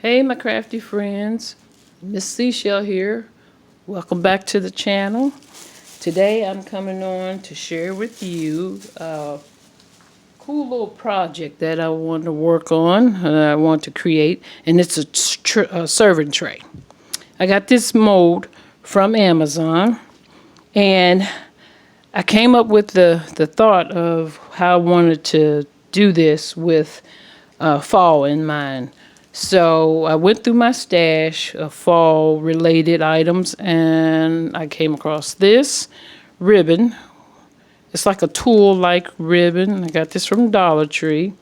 Hey my crafty friends, Miss Seashell here. Welcome back to the channel. Today I'm coming on to share with you a cool little project that I want to work on, I want to create, and it's a serving tray. I got this mold from Amazon, and I came up with the thought of how I wanted to do this with fall in mind. So I went through my stash of fall related items and I came across this ribbon. It's like a tulle like ribbon. I got this from Dollar Tree.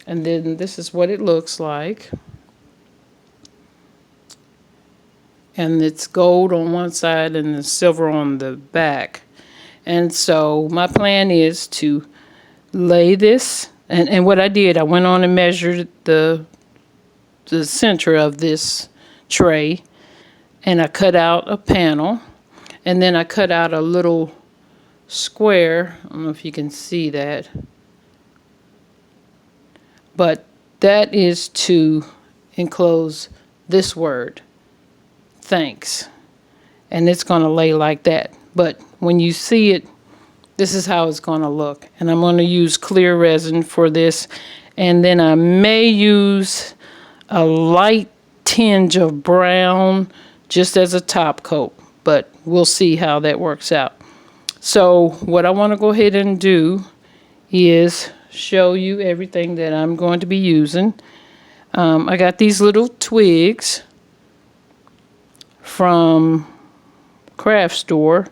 And then this is what it looks like. And it's gold on one side and the silver on the back. And so my plan is to lay this, and what I did, I went on and measured the center of this tray, and I cut out a panel, and then I cut out a little square. I don't know if you can see that, but that is to enclose this word, thanks, and it's going to lay like that. But when you see it, this is how it's going to look. And I'm going to use clear resin for this. And then I may use a light tinge of brown just as a top coat. But we'll see how that works out. So what I want to go ahead and do is show you everything that I'm going to be using. I got these little twigs from craft store.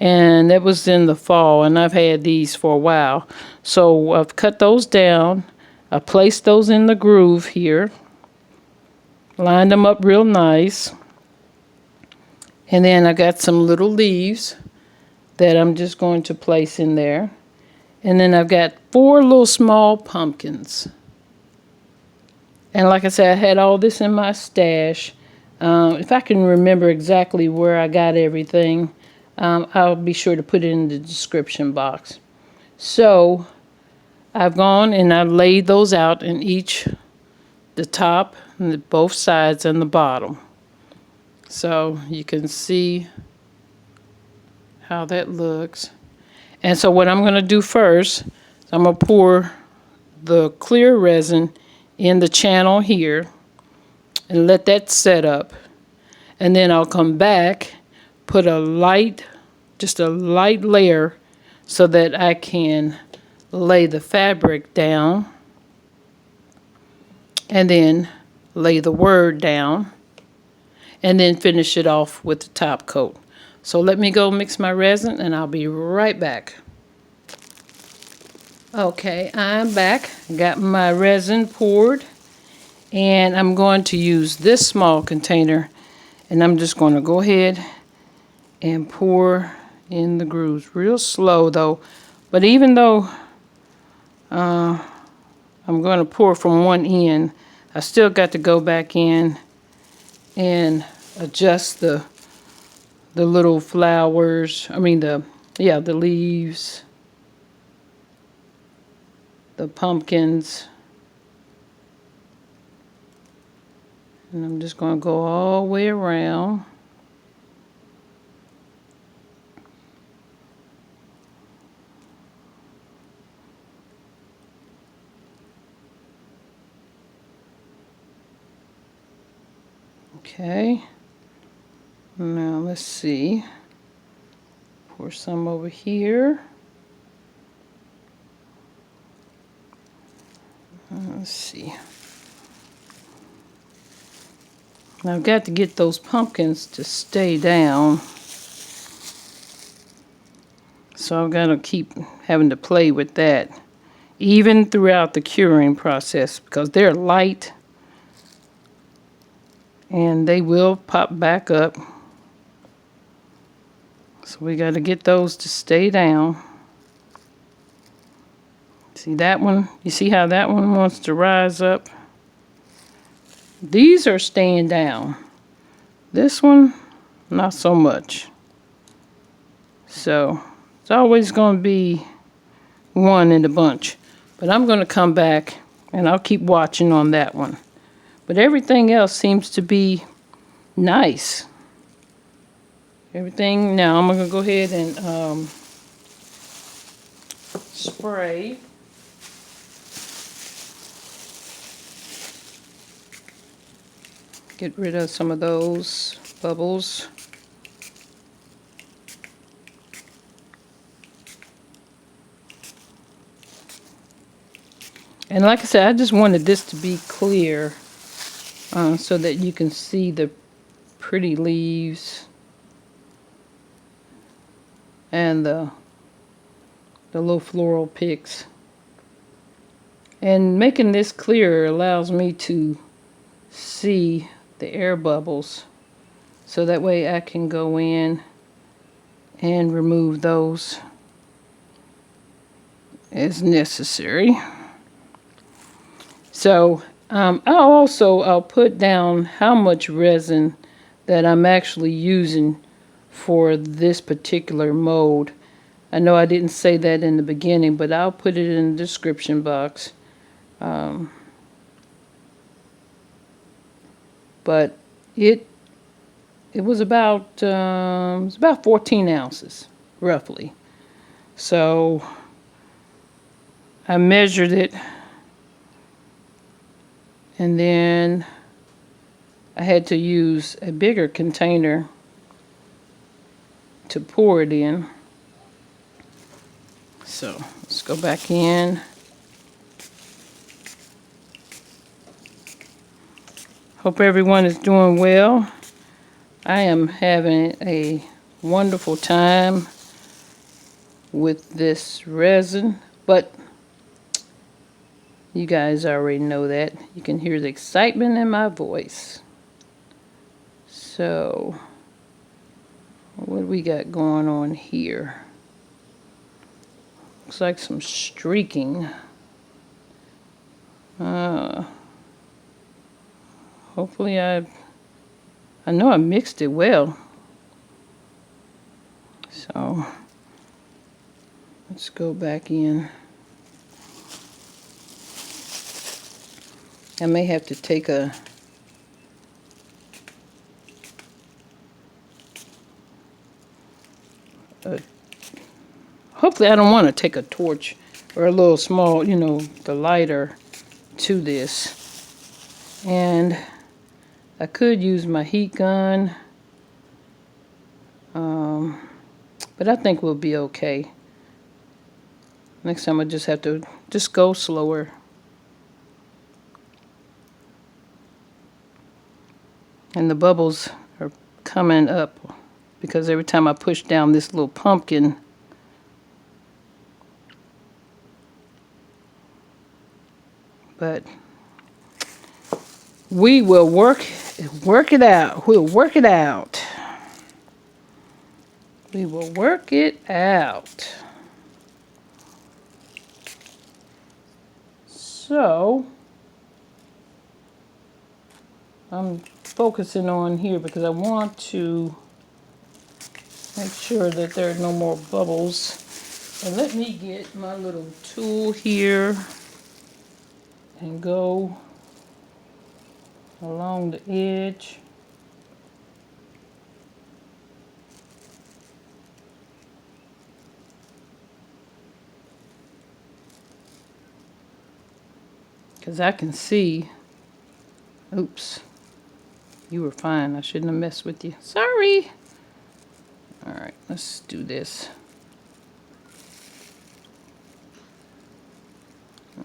And that was in the fall, and I've had these for a while. So I've cut those down. I placed those in the groove here. Lined them up real nice. And then I got some little leaves that I'm just going to place in there. And then I've got 4 little small pumpkins. And like I said, I had all this in my stash. If I can remember exactly where I got everything, I'll be sure to put it in the description box. So I've gone and I've laid those out in each, the top, and both sides and the bottom. So you can see how that looks. And so what I'm going to do first, I'm going to pour the clear resin in the channel here and let that set up. And then I'll come back, put just a light layer so that I can lay the fabric down and then lay the word down and then finish it off with the top coat. So let me go mix my resin and I'll be right back. Okay, I'm back. Got my resin poured and I'm going to use this small container, and I'm just going to go ahead and pour in the grooves real slow though. But even though I'm going to pour from one end, I still got to go back in and adjust the little flowers. I mean the leaves, the pumpkins. And I'm just going to go all the way around. Okay, now let's see, pour some over here. Let's see. Now I've got to get those pumpkins to stay down. So I've got to keep having to play with that, even throughout the curing process, because they're light and they will pop back up. So we got to get those to stay down. See that one? You see how that one wants to rise up? These are staying down. This one, not so much. So it's always going to be one in the bunch. But I'm going to come back and I'll keep watching on that one. But everything else seems to be nice. Everything, now I'm going to go ahead and spray. Get rid of some of those bubbles. And like I said, I just wanted this to be clear so that you can see the pretty leaves and the little floral picks. And making this clearer allows me to see the air bubbles, so that way I can go in and remove those as necessary. So I'll put down how much resin that I'm actually using for this particular mold. I know I didn't say that in the beginning, but I'll put it in the description box. But it was about 14 ounces roughly. So I measured it, and then I had to use a bigger container to pour it in. So let's go back in. Hope everyone is doing well. I am having a wonderful time with this resin, but you guys already know that. You can hear the excitement in my voice. So, what do we got going on here? Looks like some streaking. Hopefully I know I mixed it well. So, let's go back in. I may have to take hopefully I don't want to take a torch or a little small, the lighter to this. And I could use my heat gun, but I think we'll be okay. Next time I just have to go slower. And the bubbles are coming up because every time I push down this little pumpkin, but we will work it out. We'll work it out. We will work it out. So I'm focusing on here because I want to make sure that there are no more bubbles. And let me get my little tool here and go along the edge. Because I can see, oops, you were fine. I shouldn't have messed with you. Sorry. All right, let's do this.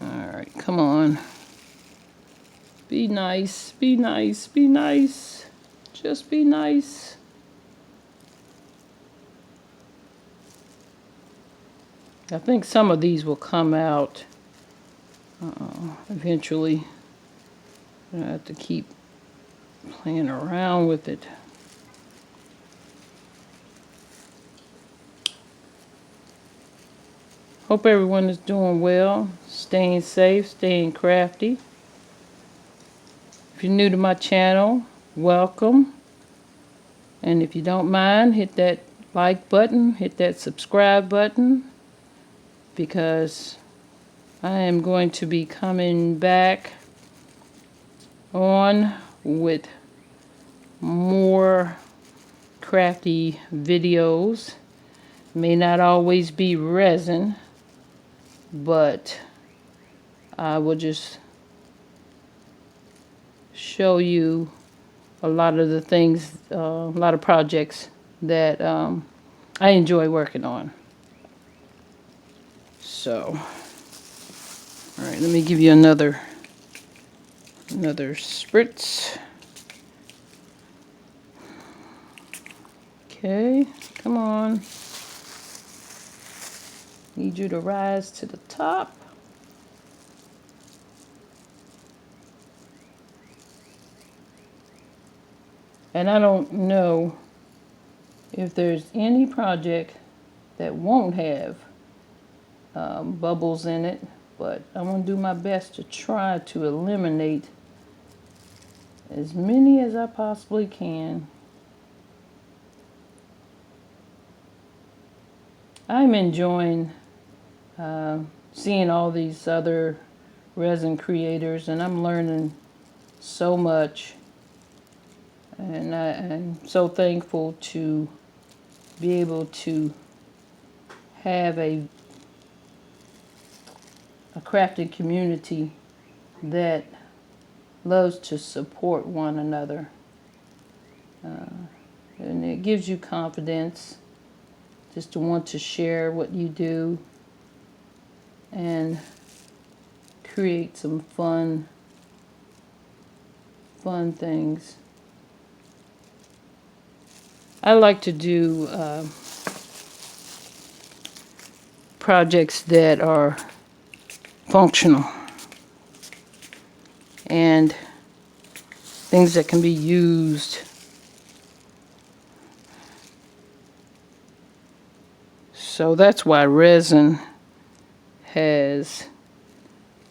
All right, come on. Be nice, be nice, be nice. Just be nice. I think some of these will come out eventually. I have to keep playing around with it. Hope everyone is doing well, staying safe, staying crafty. If you're new to my channel, welcome. And if you don't mind, hit that like button, hit that subscribe button, because I am going to be coming back on with more crafty videos. May not always be resin, but I will just show you a lot of the things, a lot of projects that I enjoy working on. So, all right, let me give you another spritz. Okay, come on. Need you to rise to the top. And I don't know if there's any project that won't have bubbles in it, but I'm going to do my best to try to eliminate as many as I possibly can. I'm enjoying seeing all these other resin creators, and I'm learning so much, and I'm so thankful to be able to have a crafted community that loves to support one another, and it gives you confidence just to want to share what you do and create some fun things. I like to do projects that are functional and things that can be used. So that's why resin has,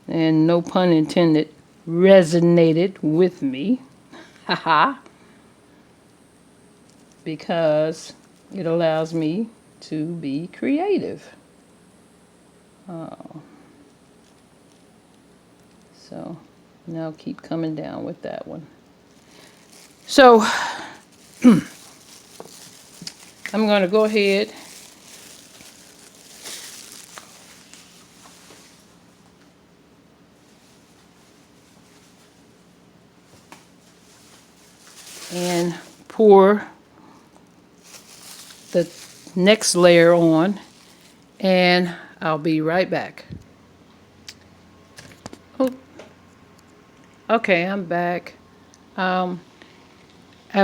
and no pun intended, resonated with me. Haha. Because it allows me to be creative. So now keep coming down with that one. So I'm going to go ahead and pour the next layer on, and I'll be right back. Oh, okay, I'm back. I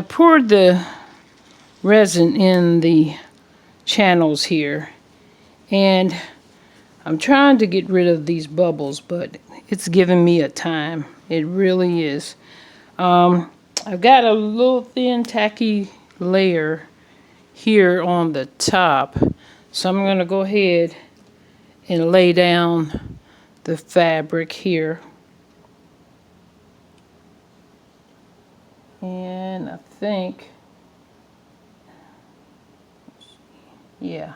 poured the resin in the channels here, and I'm trying to get rid of these bubbles, but it's giving me a time. It really is. I've got a little thin tacky layer here on the top, so I'm going to go ahead and lay down the fabric here, and I think, yeah,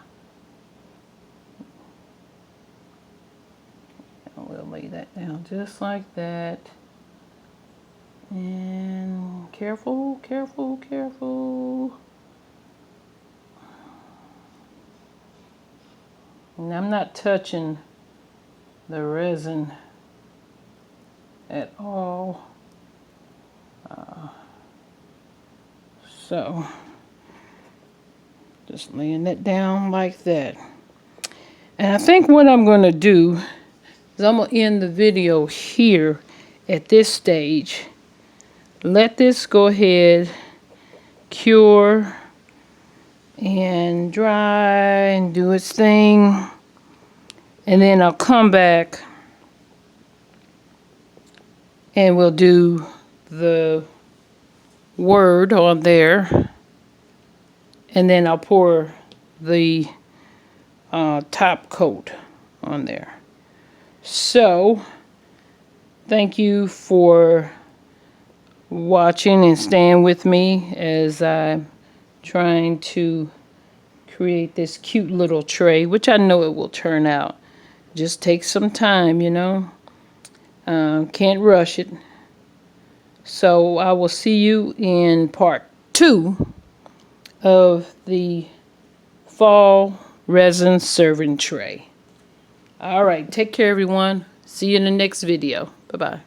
we'll lay that down just like that. And careful, careful, careful. And I'm not touching the resin at all. So, just laying that down like that. And I think what I'm going to do is I'm going to end the video here at this stage. Let this go ahead, cure, and dry and do its thing. And then I'll come back and we'll do the word on there. And then I'll pour the top coat on there. So, thank you for watching and staying with me as I'm trying to create this cute little tray, which I know it will turn out. Just take some time, you know. Can't rush it. So I will see you in part 2 of the fall resin serving tray. All right, take care everyone. See you in the next video. Bye-bye.